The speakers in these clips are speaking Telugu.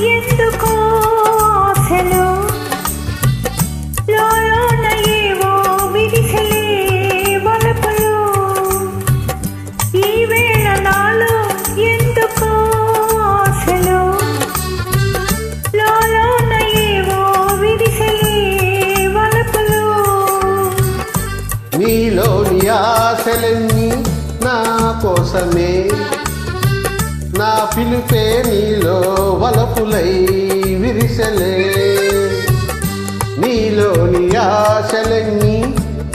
ఎందుకో ఆశలు లోలోన ఏవో విరిసలే వలపులు ఈ వేళ నాలో ఎందుకో ఆశలు లోలోన ఏవో విరిసలే వలపులు నీలోని ఆశలన్నీ నా కోసమే నా పిలుపే నీలో వలపులై విరిసలే నీలోని ఆశలన్నీ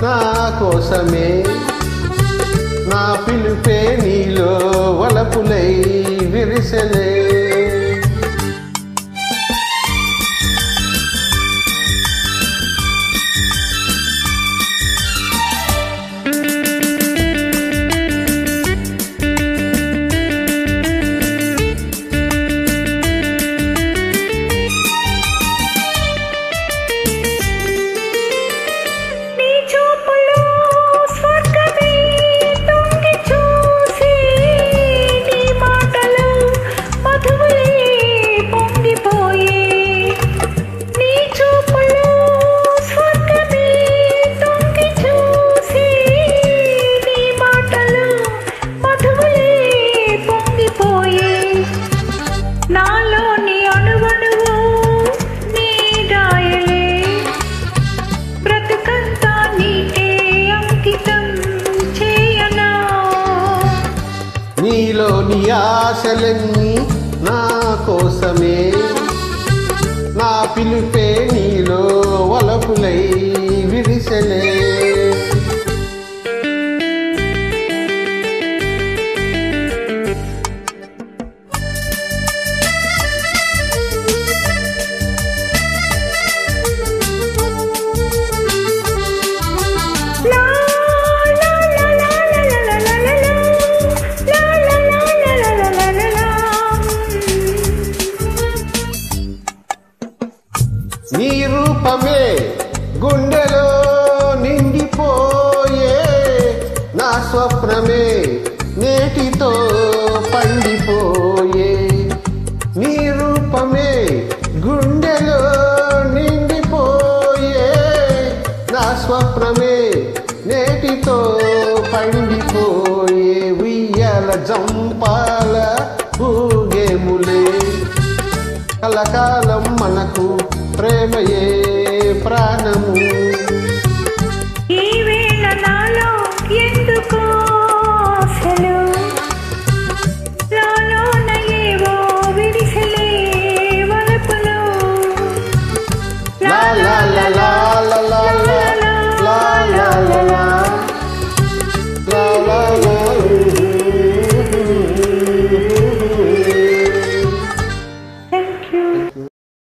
నా కోసమే నా పిలుపే నీలో వలపులై విరిసలే నీలోని ఆశలన్నీ నా కోసమే నా పిలుపే నీలో వలపులై విరిసలే నీ రూపమే గుండెలో నిండిపోయే నా స్వప్నమే నేటితో పండిపోయే నీ రూపమే గుండెలో నిండిపోయే నా స్వప్నమే నేటితో పండిపోయే ఉయ్యాల జంపాల ఊగేములే కలకాలం మనకు ప్రేమయే ప్రాణము